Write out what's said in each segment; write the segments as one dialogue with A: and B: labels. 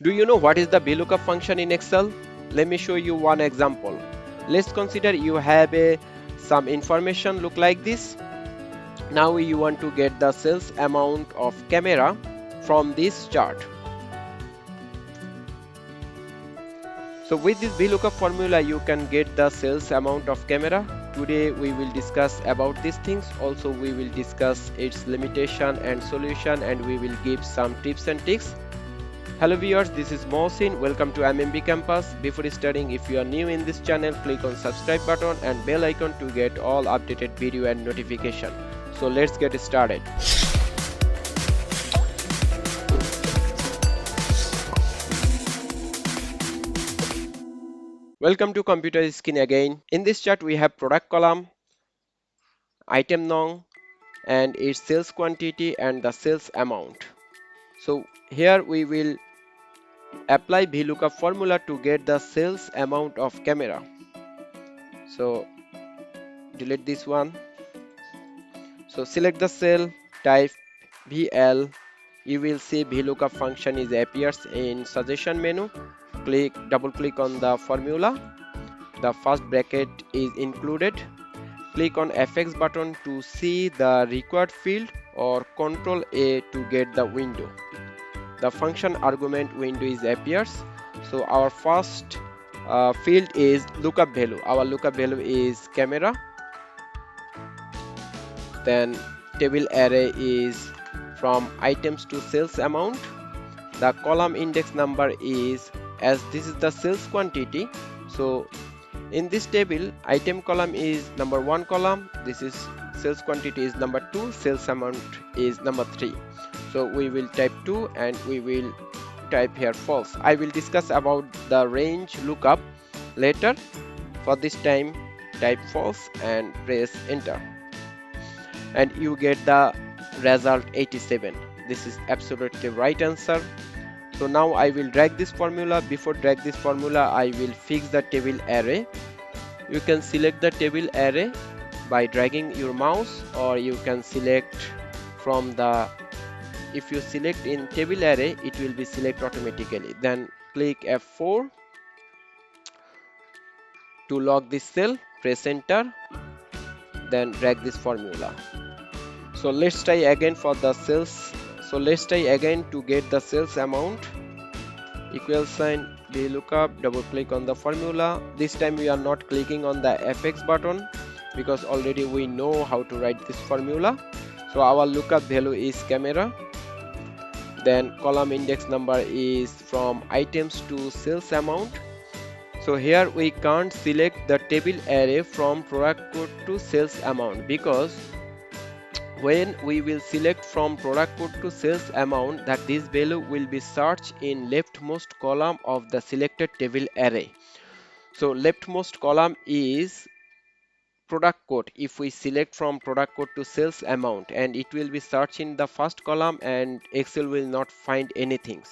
A: Do you know what is the VLOOKUP function in Excel? Let me show you one example. Let's consider you have some information look like this. Now you want to get the sales amount of camera from this chart. So with this VLOOKUP formula you can get the sales amount of camera. Today we will discuss about these things. Also we will discuss its limitation and solution, and we will give some tips and tricks. Hello viewers, this is Mohsin. Welcome to MMB Campus. Before starting, if you are new in this channel, click on subscribe button and bell icon to get all updated video and notification. So let's get started. Welcome to computer screen again. In this chart we have product column, item nong, and its sales quantity and the sales amount. So here we will apply VLOOKUP formula to get the sales amount of camera. So delete this one. So select the cell, type VL. You will see VLOOKUP function is appears in suggestion menu. Double click on the formula. The first bracket is included. Click on FX button to see the required field, or Ctrl A to get the window. The function argument window is appears. So our first field is lookup value. Our lookup value is camera. Then table array is from items to sales amount. The column index number is, as this is the sales quantity, so in this table item column is number 1 column, this is sales quantity is number 2, sales amount is number 3. So we will type 2 and we will type here false. I will discuss about the range lookup later. For this time type false and press enter, and you get the result 87. This is absolutely right answer. So now I will drag this formula. Before drag this formula, I will fix the table array. You can select the table array by dragging your mouse, or you can select from the, if you select in table array, it will be select automatically. Then click F4 to lock this cell, press enter, then drag this formula. So let's try again for the sales. So let's try again to get the sales amount. Equal sign VLOOKUP, double click on the formula. This time we are not clicking on the FX button because already we know how to write this formula. So our lookup value is camera. Then column index number is from items to sales amount. So here we can't select the table array from product code to sales amount, because when we will select from product code to sales amount, that this value will be searched in leftmost column of the selected table array. So leftmost column is product code. If we select from product code to sales amount, and it will be searched in the first column and Excel will not find anything.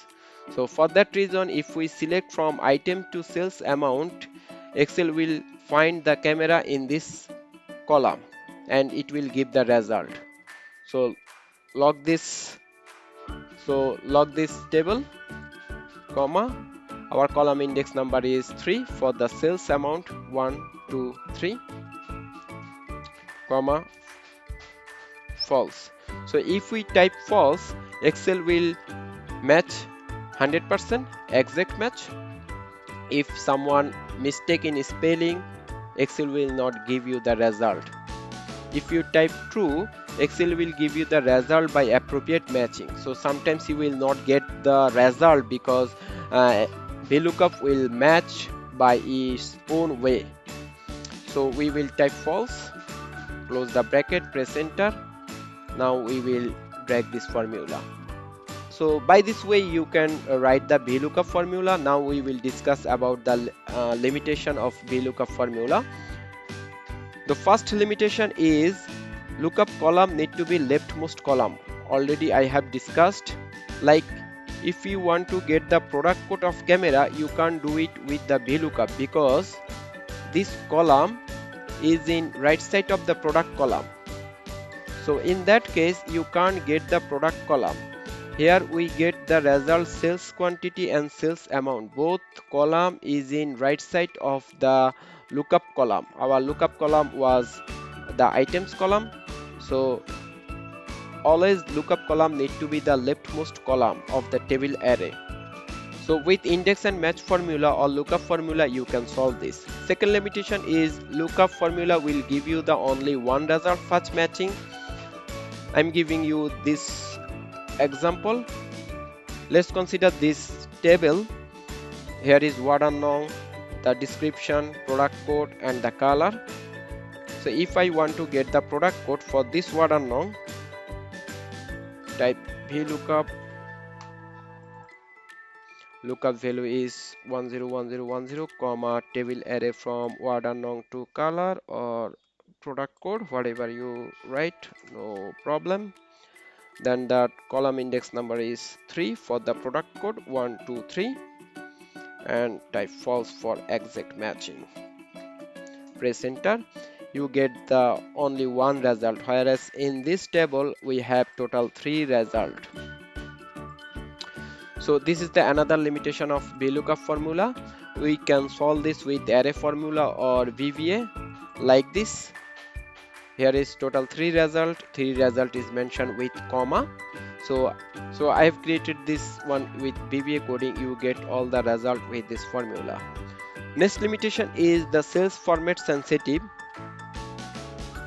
A: So for that reason, if we select from item to sales amount, Excel will find the camera in this column and it will give the result. So log this. So log this table, comma, our column index number is 3 for the sales amount 1, 2, 3, comma, false. So if we type false, Excel will match 100%, exact match. If someone mistake in spelling, Excel will not give you the result. If you type true, Excel will give you the result by appropriate matching. So sometimes you will not get the result because VLOOKUP will match by its own way. So we will type false, close the bracket, press enter. Now we will drag this formula. So by this way you can write the VLOOKUP formula. Now we will discuss about the limitation of VLOOKUP formula. The first limitation is lookup column need to be leftmost column. Already I have discussed, like if you want to get the product code of camera, you can't do it with the VLOOKUP because this column is in right side of the product column. So in that case you can't get the product column. Here we get the result sales quantity and sales amount. Both column is in right side of the lookup column. Our lookup column was the items column. So always lookup column need to be the leftmost column of the table array. So with index and match formula or lookup formula you can solve this. Second limitation is lookup formula will give you the only one result fetch matching. I'm giving you this example. Let's consider this table. Here is word unknown, the description, product code and the color. So if I want to get the product code for this word unknown, type VLOOKUP. Lookup value is 101010 comma table array from word unknown to color or product code, whatever you write, no problem. Then that column index number is 3 for the product code 1 2 3 and type false for exact matching. Press enter. You get the only one result, whereas in this table we have total 3 result. So this is the another limitation of VLOOKUP formula. We can solve this with array formula or VBA like this. Here is total 3 result. 3 result is mentioned with comma. So I have created this one with VBA coding. You get all the result with this formula. Next limitation is the sales format sensitive.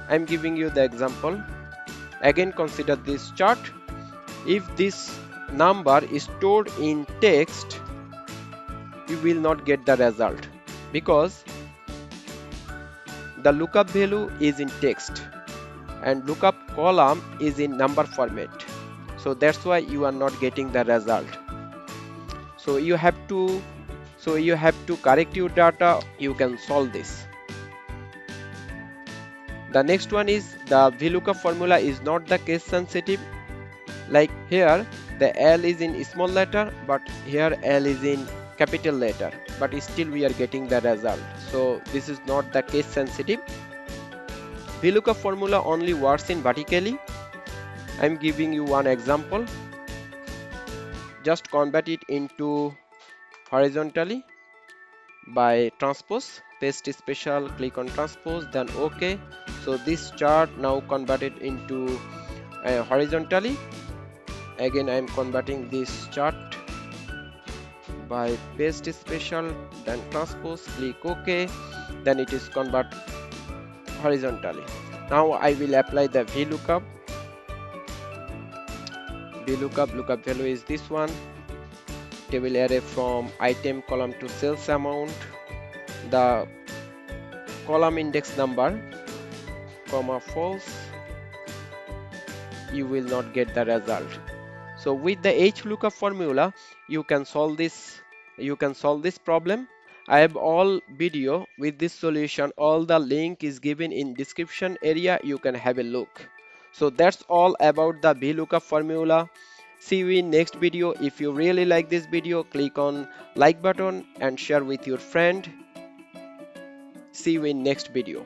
A: I'm giving you the example. Again consider this chart. If this number is stored in text, you will not get the result because the lookup value is in text and lookup column is in number format. So that's why you are not getting the result. So you have to correct your data. You can solve this. The next one is the VLOOKUP formula is not the case sensitive. Like here the L is in small letter, but here L is in capital letter, but still we are getting the result. So this is not the case sensitive. VLOOKUP formula only works in vertically. I'm giving you one example. Just convert it into horizontally by transpose. Paste special, click on transpose, then OK. So this chart now converted into horizontally. Again I am converting this chart by paste special, then transpose, click OK, then it is convert horizontally. Now I will apply the VLOOKUP. Lookup value is this one. Table array from item column to sales amount. The column index number, comma false. You will not get the result. So with the VLOOKUP formula, you can solve this problem. I have all video with this solution. All the link is given in description area. You can have a look. So that's all about the VLOOKUP formula. See you in next video. If you really like this video, click on like button and share with your friend. See you in next video.